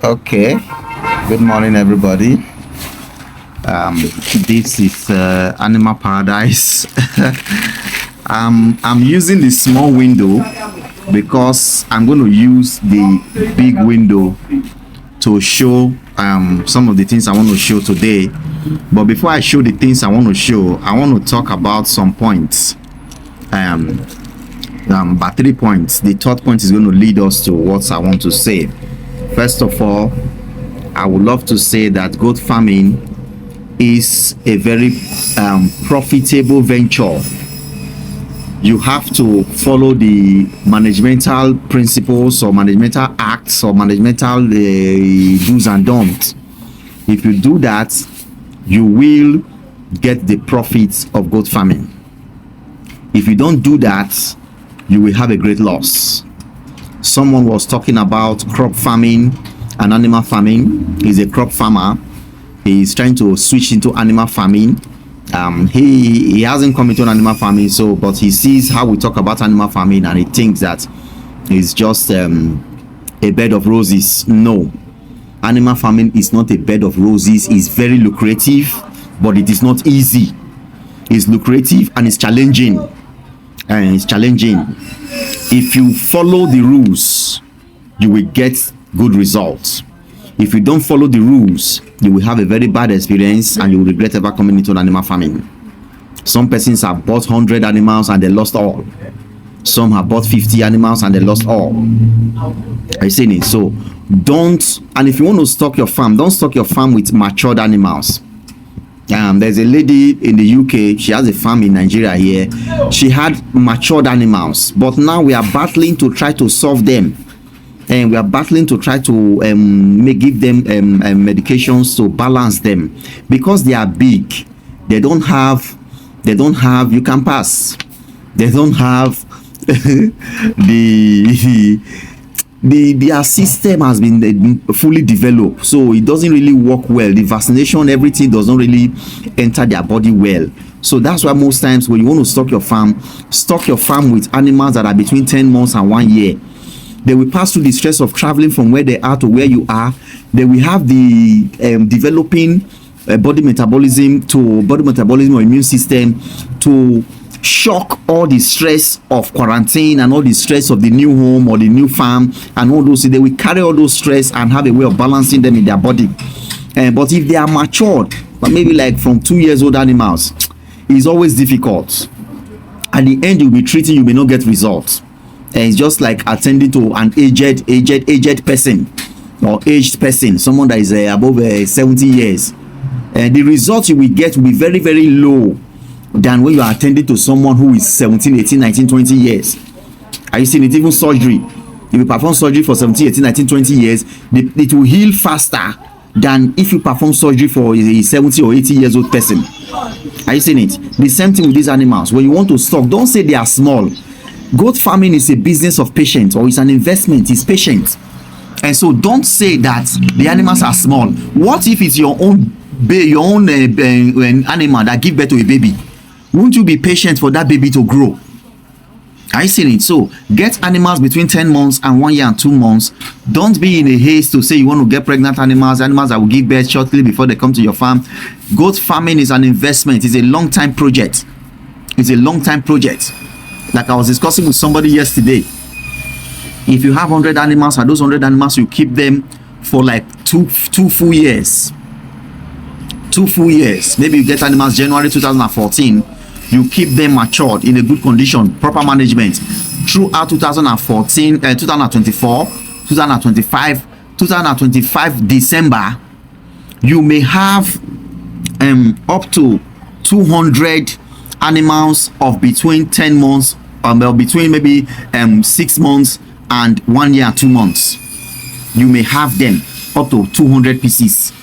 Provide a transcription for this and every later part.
Okay. Good morning, everybody. Um, this is Animal Paradise. I'm using the small window because I'm going to use the big window to show some of the things I want to show today. But before I show the things I want to show, I want to talk about some points. But 3 points. The third point is going to lead us to what I want to say. First of all, I would love to say that goat farming is a very profitable venture. You have to follow the managemental principles or managemental acts or managemental do's and don'ts. If you do that, you will get the profits of goat farming. If you don't do that, you will have a great loss. Someone was talking about crop farming and animal farming. He's a crop farmer. He's trying to switch into animal farming. He hasn't come into animal farming, but he sees how we talk about animal farming and he thinks that it's just a bed of roses. No, animal farming is not a bed of roses. It's very lucrative, but it is not easy. It's lucrative and it's challenging. If you follow the rules, you will get good results. If you don't follow the rules, you will have a very bad experience and you will regret ever coming into animal farming. Some persons have bought 100 animals and they lost all. Some have bought 50 animals and they lost all. Are you seeing it? So and if you want to stock your farm, don't stock your farm with matured animals. There's a lady in the UK. She has a farm in Nigeria here. She had matured animals, but now we are battling to try to solve them, and we are battling to try to give them medications to balance them because they are big. They don't have you can pass. They don't have their system has been fully developed, so it doesn't really work well. The vaccination, everything doesn't really enter their body well. So that's why most times when you want to stock your farm with animals that are between 10 months and 1 year. They will pass through the stress of traveling from where they are to where you are. They will have the developing body metabolism or immune system to shock all the stress of quarantine and all the stress of the new home or the new farm and all those. They will carry all those stress and have a way of balancing them in their body. But if they are matured, but maybe like from 2 years old animals, it's always difficult. At the end, you'll be treating, you may not get results. And it's just like attending to an aged person or aged person, someone that is above 70 years. And the results you will get will be very, very low than when you are attending to someone who is 17, 18, 19, 20 years. Are you seeing it? Even surgery. If you perform surgery for 17, 18, 19, 20 years, it will heal faster than if you perform surgery for a 70 or 80 years old person. Are you seeing it? The same thing with these animals. When you want to stock, don't say they are small. Goat farming is a business of patience, or it's an investment. It's patient. And so don't say that the animals are small. What if it's your own animal that give birth to a baby? Won't you be patient for that baby to grow? Are you seeing it? So get animals between 10 months and 1 year and 2 months. Don't be in a haste to say you want to get pregnant animals that will give birth shortly before they come to your farm. Goat farming is an investment. It's a long-time project. Like I was discussing with somebody yesterday. If you have 100 animals and those 100 animals, you keep them for like two full years. 2 full years. Maybe you get animals January 2014. You keep them matured in a good condition, proper management throughout 2014, 2024, 2025, 2025 December. You may have up to 200 animals of between 10 months, between maybe 6 months and 1 year and 2 months. You may have them up to 200 pieces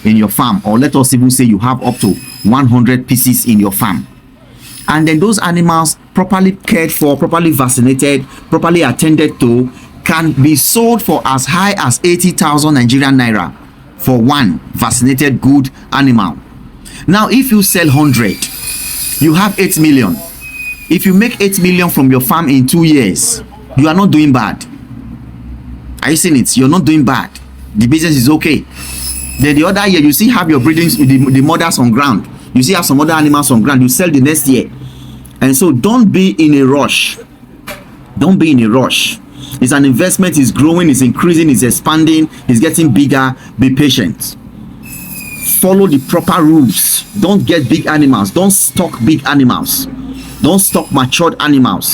in your farm, or let us even say you have up to 100 pieces in your farm. And then those animals, properly cared for, properly vaccinated, properly attended to, can be sold for as high as 80,000 Nigerian naira for one vaccinated good animal. Now if you sell 100, you have 8 million. If you make 8 million from your farm in 2 years, you are not doing bad. Are you seeing it? You're not doing bad. the business is okay. Then the other year you still have your breeding, the mothers on ground, you still have some other animals on ground, you sell the next year. And so don't be in a rush. Don't be in a rush. It's an investment, it's growing, it's increasing, it's expanding, it's getting bigger. Be patient. Follow the proper rules. Don't get big animals. Don't stock big animals. Don't stock matured animals.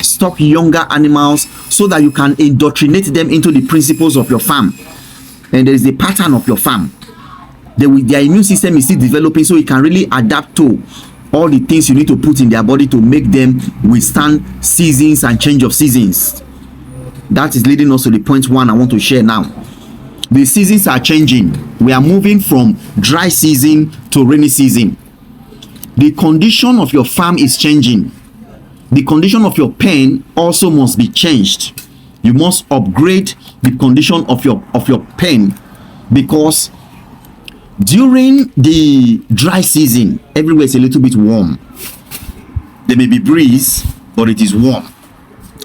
Stock younger animals so that you can indoctrinate them into the principles of your farm. And there is a pattern of your farm. Their immune system is still developing, so it can really adapt to all the things you need to put in their body to make them withstand seasons and change of seasons. That is leading us to the point one I want to share now. The seasons are changing. We are moving from dry season to rainy season. The condition of your farm is changing. The condition of your pen also must be changed. You must upgrade the condition of your pen, because during the dry season, everywhere is a little bit warm. There may be breeze, but it is warm.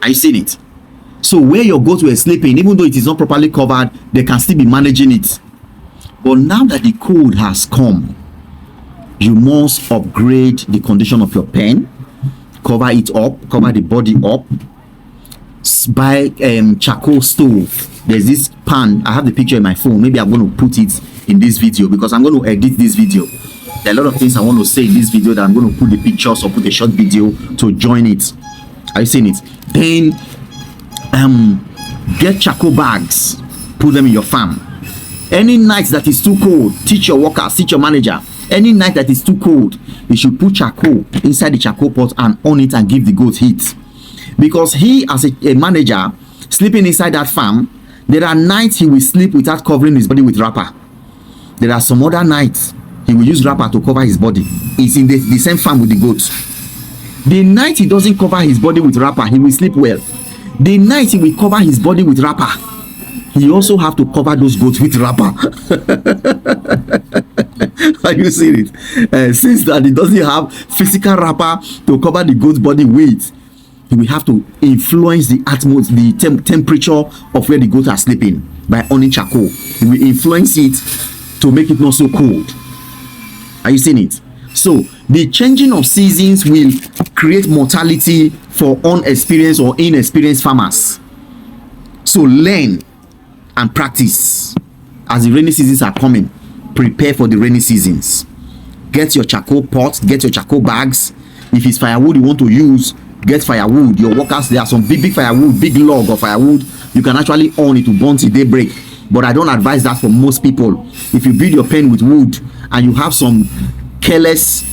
Are you seeing it? So where your goats were sleeping, even though it is not properly covered, they can still be managing it. But now that the cold has come, you must upgrade the condition of your pen, cover it up, cover the body up. Buy charcoal stove. There's this pan. I have the picture in my phone. Maybe I'm going to put it in this video, because I'm going to edit this video. There are a lot of things I want to say in this video that I'm going to put the pictures or put a short video to join it. Are you seeing it? Then get charcoal bags, put them in your farm. Any night that is too cold, teach your workers, teach your manager, any night that is too cold, you should put charcoal inside the charcoal pot and on it and give the goat heat. Because he, as a manager sleeping inside that farm, there are nights he will sleep without covering his body with wrapper. There are some other nights he will use wrapper to cover his body. It's in the same farm with the goats. The night he doesn't cover his body with wrapper, he will sleep well. The night he will cover his body with wrapper, he also have to cover those goats with wrapper. Are you seeing it? Since that he doesn't have physical wrapper to cover the goat's body with, he will have to influence the atmosphere, the temperature of where the goats are sleeping by owning charcoal. He will influence it to make it not so cold. Are you seeing it? So the changing of seasons will create mortality for unexperienced or inexperienced farmers. So learn and practice. As the rainy seasons are coming, prepare for the rainy seasons. Get your charcoal pots, get your charcoal bags. If it's firewood you want to use, get firewood. Your workers, there are some big firewood, big log of firewood. You can actually own it to burn till daybreak. But I don't advise that for most people. If you build your pen with wood and you have some careless,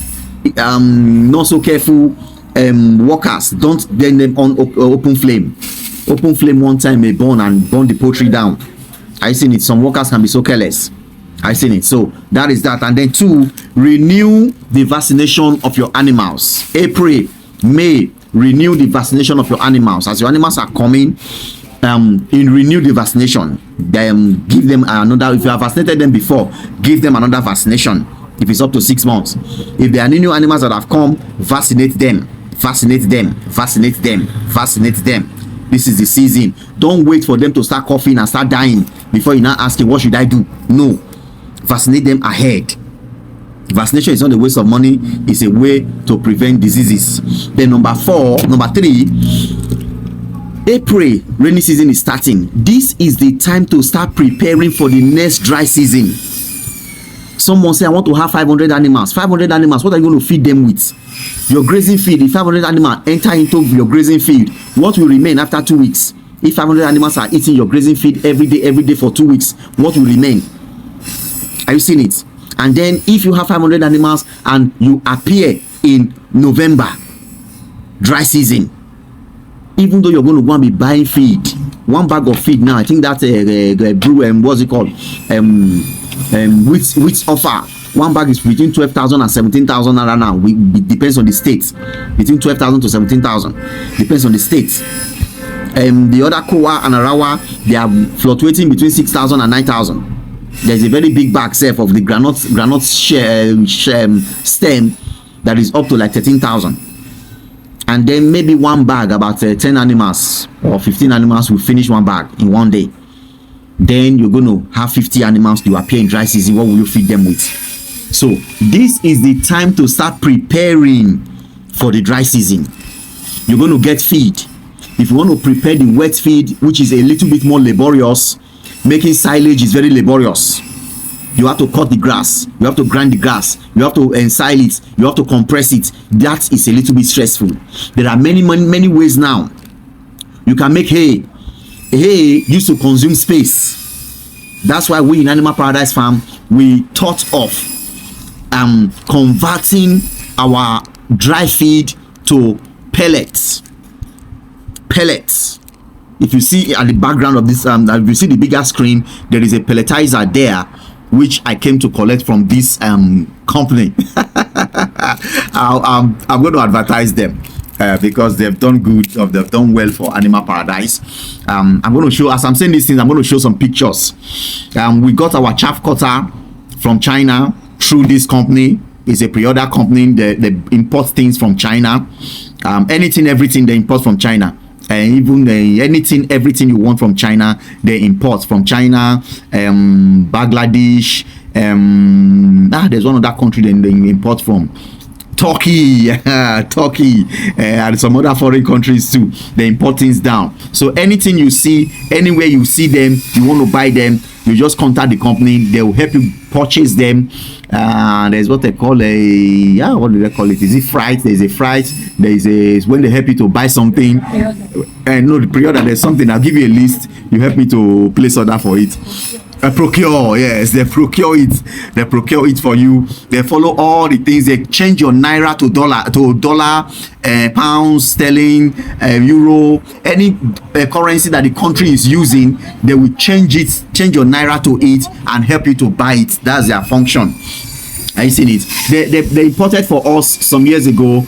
not so careful workers, don't burn them on open flame. Open flame one time may burn the poultry down. I seen it. Some workers can be so careless. I seen it. So that is that. And then 2, renew the vaccination of your animals. April, May, renew the vaccination of your animals. As your animals are coming, renew the vaccination. Give them another. If you have vaccinated them before, give them another vaccination. If it's up to 6 months. If there are any new animals that have come, vaccinate them. Vaccinate them. Vaccinate them. Vaccinate them. This is the season. Don't wait for them to start coughing and start dying before you now asking, what should I do? No. Vaccinate them ahead. Vaccination is not a waste of money. It's a way to prevent diseases. Then number 3, April, rainy season is starting. This is the time to start preparing for the next dry season. Someone say, I want to have 500 animals. 500 animals, what are you going to feed them with? Your grazing feed. If 500 animals enter into your grazing feed, what will remain after 2 weeks? If 500 animals are eating your grazing feed every day for 2 weeks, what will remain? Are you seeing it? And then if you have 500 animals and you appear in November, dry season, even though you're going to go and be buying feed, 1 bag of feed now, I think that's a brew, what's it called? Which offer 1 bag is between 12,000 and 17,000 naira now. It depends on the state. Between 12,000 to 17,000, depends on the state. The other Kowa and Arawa, they are fluctuating between 6,000 and 9,000. There's a very big bag set of the granite stem that is up to like 13,000. And then maybe 1 bag, about 10 animals or 15 animals will finish 1 bag in 1 day. Then you're going to have 50 animals to appear in dry season. What will you feed them with? So this is the time to start preparing for the dry season. You're going to get feed. If you want to prepare the wet feed, which is a little bit more laborious, making silage is very laborious. You have to cut the grass, you have to grind the grass, you have to ensile it, you have to compress it. That is a little bit stressful. There are many ways now. You can make hay. Hay used to consume space. That's why we in Animal Paradise Farm, we thought of converting our dry feed to pellets. If you see at the background of this, if you see the bigger screen, there is a pelletizer there, which I came to collect from this company. I'm going to advertise them because they've done good, they've done well for Animal Paradise. I'm going to show, as I'm saying these things, I'm going to show some pictures. We got our chaff cutter from China through this company. It's a pre-order company. They import things from China. Everything they import from China. Even everything you want from China, they import from China, Bangladesh. There's one other country they import from. Turkey, and some other foreign countries too. They import things down. So anything you see, anywhere you see them, you want to buy them, you just contact the company. They will help you purchase them. There's what they call what do they call it? Is it freight? There's a freight. There's when they help you to buy something. No, the pre-order. There's something. I'll give you a list. You help me to place order for it. Procure, yes, they procure it for you. They follow all the things. They change your naira to dollar, pounds, sterling, euro, any currency that the country is using. They will change your naira to it and help you to buy it. That's their function. Are you seeing it? They imported for us some years ago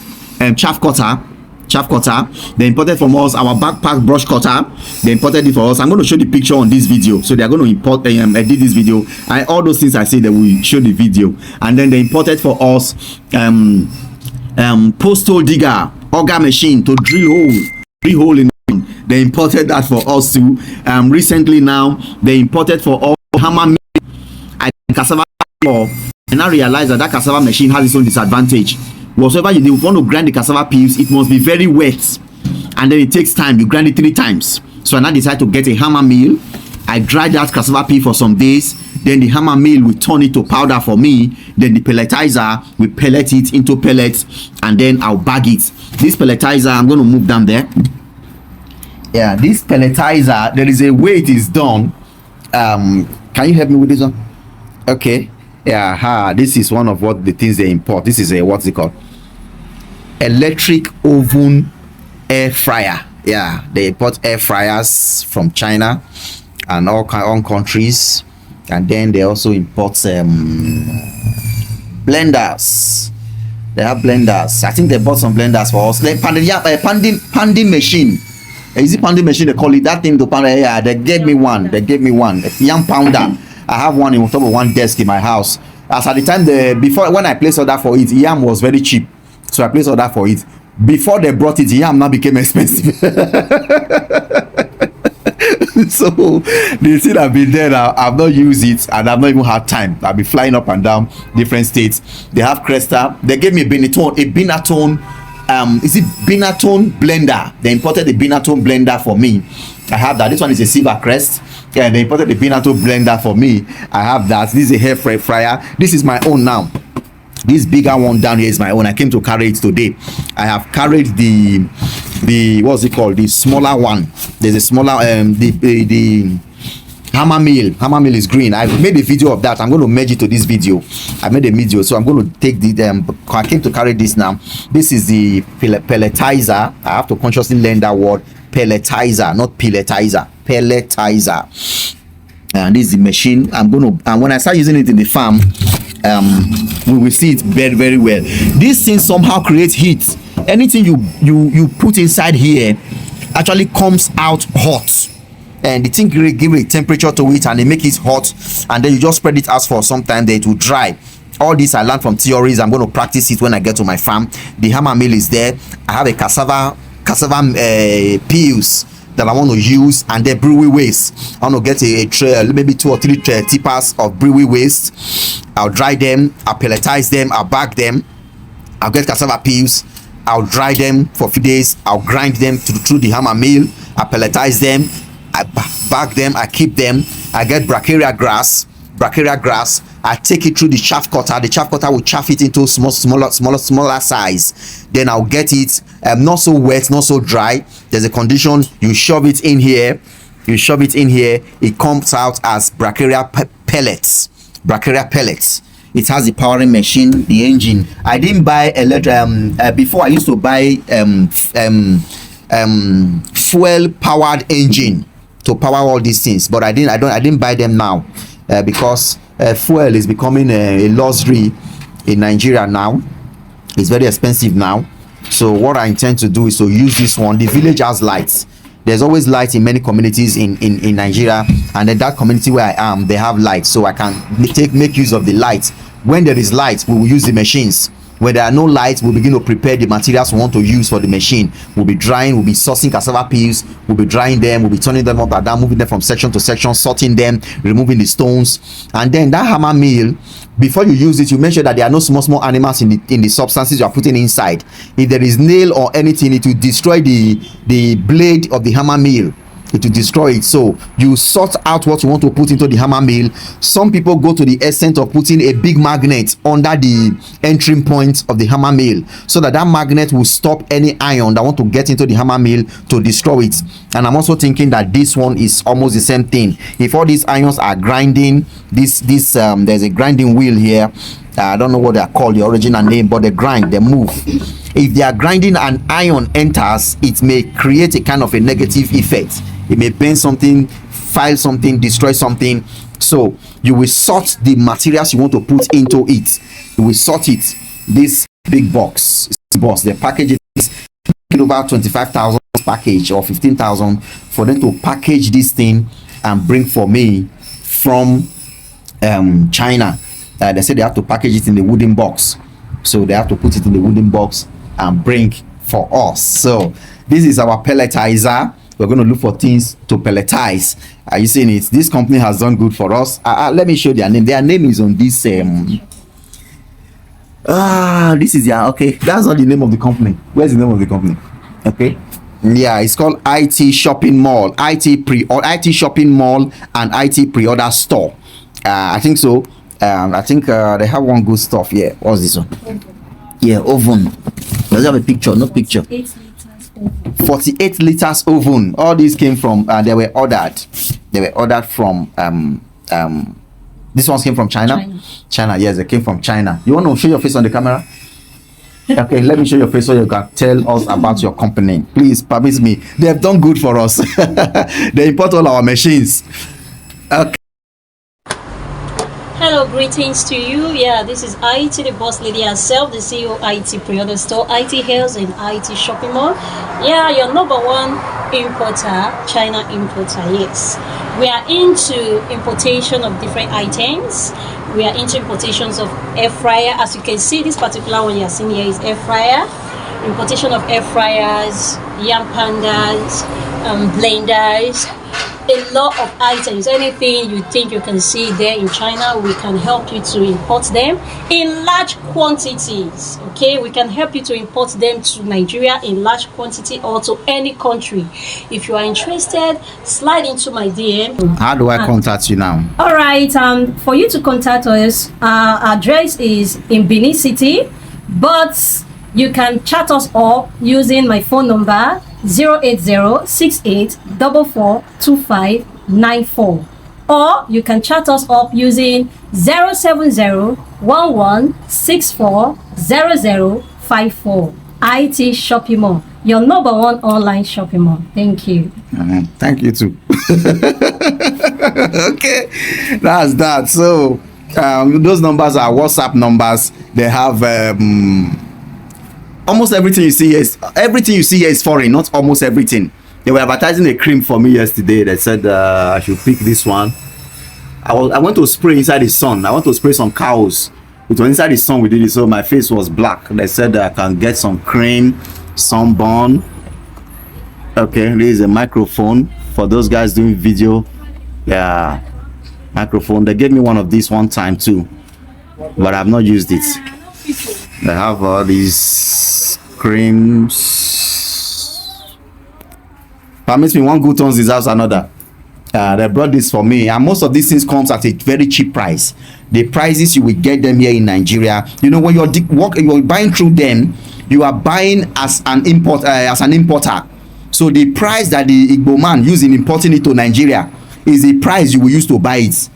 chaff cutter. They imported from us our backpack brush cutter. They imported it for us. I'm going to show the picture on this video. So they are going to import edit this video, and all those things I say, they will show the video. And then they imported for us postal digger, auger machine to drill hole in. They imported that for us too. Recently now they imported for us hammer mill and cassava. And I realized that cassava machine has its own disadvantage. Whatsoever you do, if you want to grind the cassava peels, it must be very wet, and then it takes time. You grind it 3 times. So I now decided to get a hammer mill. I dried that cassava peel for some days. Then the hammer mill will turn it to powder for me. Then the pelletizer will pellet it into pellets, and then I'll bag it. This pelletizer, I'm going to move down there. Yeah, this pelletizer, there is a way it is done. Can you help me with this one? Okay. Yeah, this is one of what the things they import. This is a what's it called? Electric oven air fryer. Yeah, they import air fryers from China and all countries, and then they also import blenders. They have blenders. I think they bought some blenders for us. They panding machine. Is it panding machine they call it? That thing to pound. Yeah, they gave me one. A yam pounder. I have one on top of one desk in my house. As at the time, before when I placed order for it, yam was very cheap, so I placed order for it. Before they brought it, yam now became expensive. So the thing I've been there now, I've not used it, and I've not even had time. I've been flying up and down different states. They have Cresta. They gave me a Binatone. Is it Binatone blender? They imported the Binatone blender for me. I have that. This one is a Silver Crest. Yeah, they imported the Binatone blender for me. I have that. This is a hair fryer. This is my own now. This bigger one down here is my own. I came to carry it today. I have carried the what's it called? The smaller one. There's a smaller the hammer mill. Hammer mill is green. I made a video of that. I'm going to merge it to this video. I made a video, so I'm going to take the I came to carry this now. This is the pelletizer. I have to consciously learn that word. Pelletizer, not pelletizer. Pelletizer. And this is the machine. I'm going to, and when I start using it in the farm, we will see it very, very well. This thing somehow creates heat. Anything you put inside here actually comes out hot, and the thing give a temperature to it, and they make it hot, and then you just spread it out for some time. Then it will dry. All this I learned from theories. I'm going to practice it when I get to my farm. The hammer mill is there. I have a cassava peels that I want to use, and then brewery waste. I want to get a tray, maybe 2 or 3 tippers of brewery waste. I'll dry them, I'll pelletize them, I'll bag them, I'll get cassava peels, I'll dry them for a few days, I'll grind them through the hammer mill, I pelletize them, I bag them, I keep them, I get bracharia grass, I take it through the chaff cutter. The chaff cutter will chaff it into smaller size. Then I'll get it not so wet, not so dry. There's a condition, you shove it in here, it comes out as bracharia pellets. It has the powering machine, the engine. I didn't buy before. I used to buy fuel powered engine to power all these things, but I didn't buy them now because fuel is becoming a luxury in Nigeria now. It's very expensive now. So what I intend to do is to use this one. The village has lights. There's always light in many communities in Nigeria, and in that community where I am, they have lights, so I can make use of the light. When there is light, we will use the machines. When there are no lights, we'll begin to prepare the materials we want to use for the machine. We'll be drying, we'll be sourcing cassava peels, we'll be drying them, we'll be turning them up and down, moving them from section to section, sorting them, removing the stones. And then that hammer mill, before you use it, you make sure that there are no small animals in the substances you are putting inside. If there is nail or anything, it will destroy the blade of the hammer mill. It will destroy it. So you sort out what you want to put into the hammer mill. Some people go to the extent of putting a big magnet under the entry point of the hammer mill, so that magnet will stop any iron that want to get into the hammer mill to destroy it. And I'm also thinking that this one is almost the same thing. If all these irons are grinding, there's a grinding wheel here. I don't know what they are called, the original name, but they grind, they move. If they are grinding and iron enters, it may create a kind of a negative effect. It may bend something, file something, destroy something. So you will sort the materials you want to put into it. You will sort it. This big box, the package is about 25,000 package or 15,000 for them to package this thing and bring for me from China. They said they have to package it in the wooden box, so they have to put it in the wooden box and bring for us. So this is our pelletizer. We're going to look for things to pelletize. Are you seeing it? This company has done good for us. Let me show their name. Their name is on this. This is their, okay. That's not the name of the company. Where's the name of the company? Okay. Yeah, it's called IT Shopping Mall, IT Shopping Mall and IT Pre-Order Store. I think so. I think they have one good stuff here. What's this one? Yeah, oven. Does it have a picture? No picture. 48 liters oven. All these came from they were ordered from this ones came from China. Yes, they came from China. You want to show your face on the camera? Okay, let me show your face so you can tell us about your company. Please permit me. They have done good for us. They import all our machines. Okay. Hello, greetings to you. Yeah, this is IT, the boss lady herself, the CEO IT Pre-Order Store, IT Health and IT Shopping Mall. Yeah, your number one importer, China importer. Yes, we are into importation of different items. We are into importations of air fryer. As you can see, this particular one you are seeing here is air fryer. Importation of air fryers, yam pandas, blenders. A lot of items. Anything you think you can see there in China, we can help you to import them in large quantities. Okay, we can help you to import them to Nigeria in large quantity or to any country. If you are interested, slide into my DM. How do I contact you now? All right, for you to contact us, our address is in Benin City, but you can chat us up using my phone number 08068442594, or you can chat us up using 07011640054. IT Shopping Mall, your number one online shopping mall. Thank you. Thank you too. Okay, that's that. So those numbers are WhatsApp numbers. They have almost everything you see here is foreign. Not almost everything. They were advertising a cream for me yesterday. They said I should pick this one. I went to spray inside the sun. I want to spray some cows. It was inside the sun we did it, so my face was black. They said I can get some cream, sunburn. Okay, this is a microphone for those guys doing video. Yeah, microphone. They gave me one of these one time too, but I've not used it. They have all these creams. Permits me one good turns deserves another. They brought this for me, and most of these things comes at a very cheap price. The prices you will get them here in Nigeria. You know, when you're buying through them, you are buying as an importer. So the price that the Igbo man using importing it to Nigeria is the price you will use to buy it.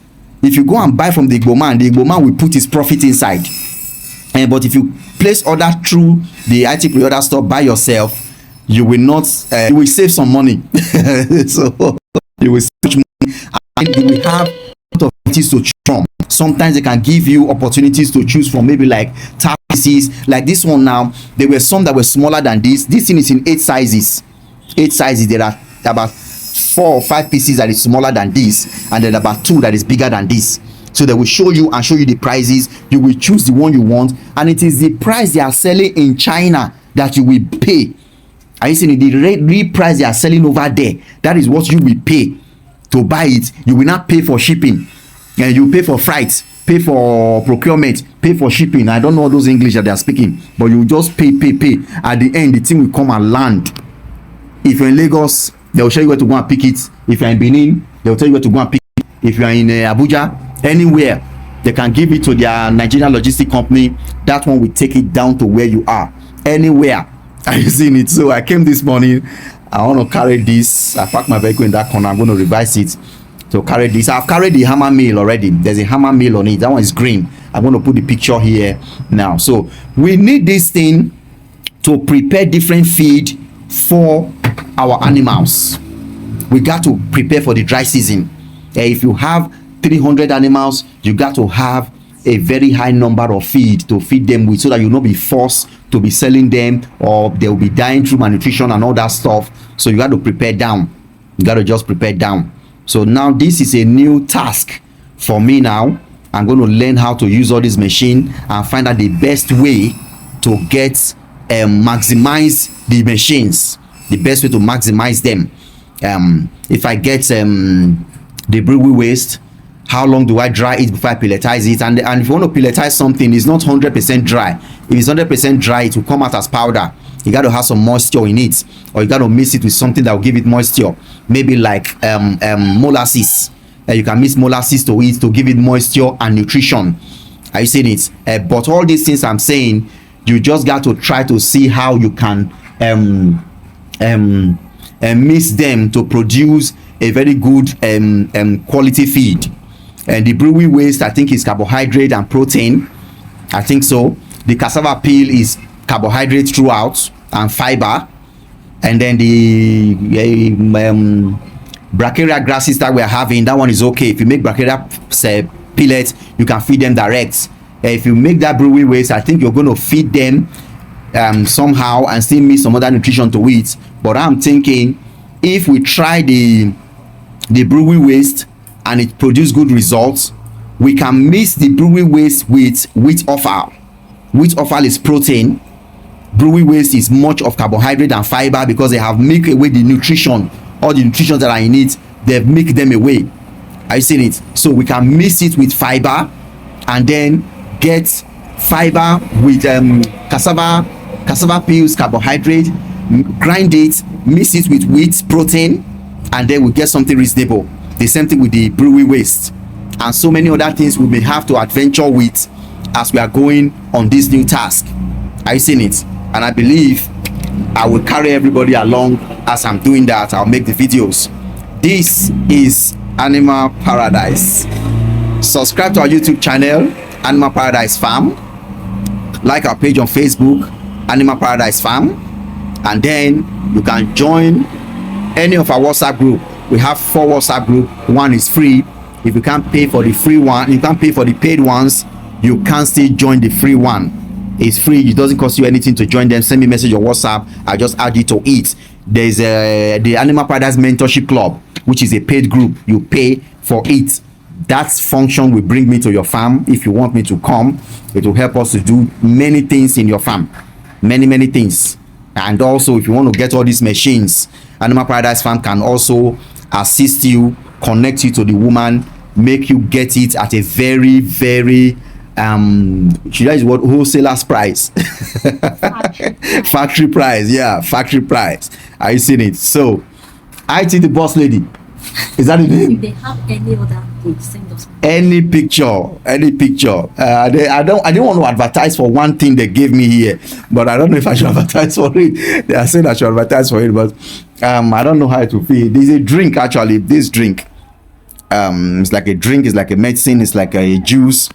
If you go and buy from the Igbo man will put his profit inside. But if you place order through the IT pre-order store by yourself, you will not. You will save some money. So you will save money, and you will have opportunities to choose from. Sometimes they can give you opportunities to choose from, maybe like tab pieces. Like this one now, there were some that were smaller than this. This thing is in 8 sizes. 8 sizes. There are about 4 or 5 pieces that is smaller than this, and then about 2 that is bigger than this. So they will show you and show you the prices. You will choose the one you want, and it is the price they are selling in China that you will pay. Are you seeing the real price they are selling over there? That is what you will pay to buy it. You will not pay for shipping, and you pay for freight, pay for procurement, pay for shipping. I don't know those English that they are speaking, but you just pay. At the end, the thing will come and land. If you're in Lagos, they will show you where to go and pick it. If you're in Benin, they will tell you where to go and pick it. If you are in Abuja, anywhere, they can give it to their Nigerian logistic company. That one will take it down to where you are. Anywhere. Are you seeing it? So I came this morning. I want to carry this. I parked my vehicle in that corner. I'm going to revise it to carry this. I've carried the hammer mill already. There's a hammer mill on it. That one is green. I'm going to put the picture here now. So we need this thing to prepare different feed for our animals. We got to prepare for the dry season. If you have 300 animals, you got to have a very high number of feed to feed them with, so that you'll not be forced to be selling them, or they'll be dying through malnutrition and all that stuff. So you got to prepare down. You got to just prepare down. So now this is a new task for me now. I'm going to learn how to use all this machine and find out the best way to get maximize the machines, the best way to maximize them. If I get the brewery waste, how long do I dry it before I pelletize it? And if you want to pelletize something, it's not 100% dry. If it's 100% dry, it will come out as powder. You got to have some moisture in it, or you got to mix it with something that will give it moisture, maybe like molasses. You can mix molasses to it to give it moisture and nutrition. Are you seeing it? But all these things I'm saying, you just got to try to see how you can mix them to produce a very good quality feed. And the brewery waste, I think, is carbohydrate and protein. I think so. The cassava peel is carbohydrate throughout and fiber. And then the brachiaria grasses that we're having, that one is okay. If you make brachiaria pellets, you can feed them direct. If you make that brewery waste, I think you're going to feed them somehow and still mix some other nutrition to it. But I'm thinking, if we try the brewery waste and it produce good results, we can mix the brewery waste with wheat offal. Wheat offal is protein. Brewery waste is much of carbohydrate and fiber, because they have make away the nutrition, all the nutrition that are in it, they've make them away. Are you seeing it? So we can mix it with fiber and then get fiber with cassava peels, carbohydrate, grind it, mix it with wheat protein, and then we get something reasonable. The same thing with the brewery waste, and so many other things we may have to adventure with as we are going on this new task. Are you seeing it? And I believe I will carry everybody along as I'm doing that. I'll make the videos. This is Animal Paradise. Subscribe to our YouTube channel, Animal Paradise Farm. Like our page on Facebook, Animal Paradise Farm. And then you can join any of our WhatsApp group. We have 4 WhatsApp group. One is free. If you can't pay for the free one, you can't pay for the paid ones, you can still join the free one. It's free. It doesn't cost you anything to join them. Send me a message on WhatsApp. I'll just add you to it. There's the Animal Paradise Mentorship Club, which is a paid group. You pay for it. That function will bring me to your farm. If you want me to come, it will help us to do many things in your farm. Many things. And also, if you want to get all these machines, Animal Paradise Farm can also assist you, connect you to the woman, make you get it at a very, very should I use what, wholesaler's price? Factory price. Yeah, factory price. Are you seeing it? So IT the boss lady, is that the name? If they have any other page, send us. Any picture. I didn't want to advertise for one thing they gave me here, but I don't know if I should advertise for it. They are saying I should advertise for it, but I don't know how it will feel. There's a drink, actually. This drink, it's like a drink, it's like a medicine, it's like a juice.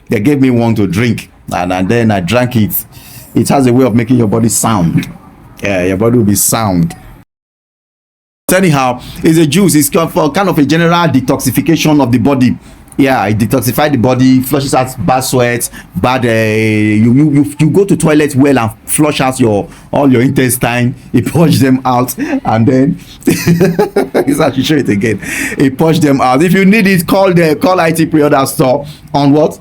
They gave me one to drink, and then I drank it. It has a way of making your body sound. Yeah, your body will be sound. Anyhow, it's a juice. It's for kind of a general detoxification of the body. Yeah, it detoxifies the body, flushes out bad sweat, bad. You go to toilet well and flush out all your intestine. It purge them out, and then I should show it again. It purge them out. If you need it, call IT Pre-Order Store on what?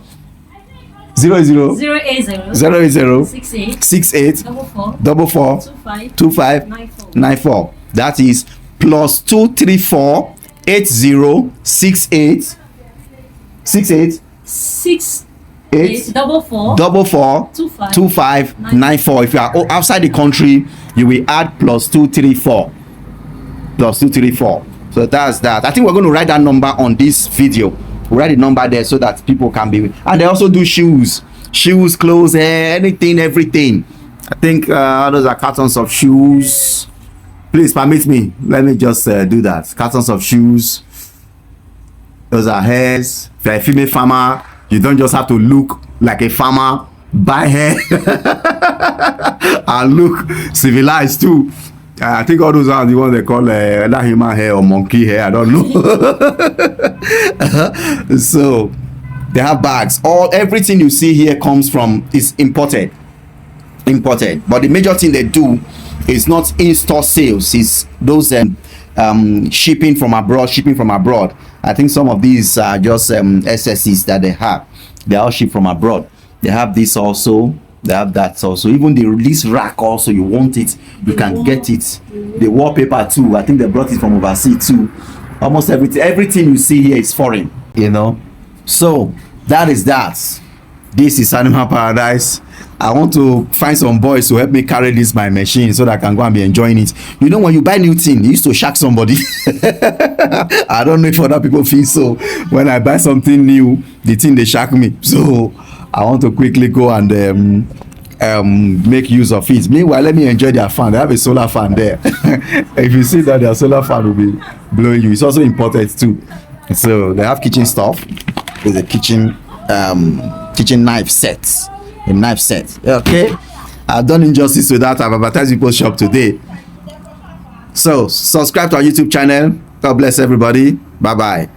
00 080 68 44 25 94. That is +234 80 68 44 25 94. If you are outside the country, you will add +234. So that's that. I think we're going to write that number on this video. We'll write the number there so that people can be, and they also do shoes, clothes, hair, anything, everything. I think those are cartons of shoes. Please permit me, let me just do that. Cartons of shoes, those are hairs. If you're a female farmer, you don't just have to look like a farmer, buy hair and look civilized too. I think all those are the ones they call either human hair or monkey hair, I don't know. So they have bags. Everything you see here is imported. But the major thing they do is not in-store sales, it's those shipping from abroad. I think some of these are just SSCs that they have. They are all shipped from abroad. They have this also. They have that also. Even the release rack also, you want it, you can get it. The wallpaper too, I think they brought it from overseas too. Almost everything you see here is foreign, you know. So that is that. This is Animal Paradise. I want to find some boys to help me carry this my machine so that I can go and be enjoying it. You know, when you buy new thing, you used to shock somebody. I don't know if other people feel so. When I buy something new, the thing they shock me. So I want to quickly go and make use of it. Meanwhile, let me enjoy their fan. They have a solar fan there. If you see that, their solar fan will be blowing you. It's also important too. So they have kitchen stuff. There's a kitchen knife set. A knife set. Okay, I've done injustice to that. I've advertised people's shop today. So subscribe to our YouTube channel. God bless everybody. Bye bye.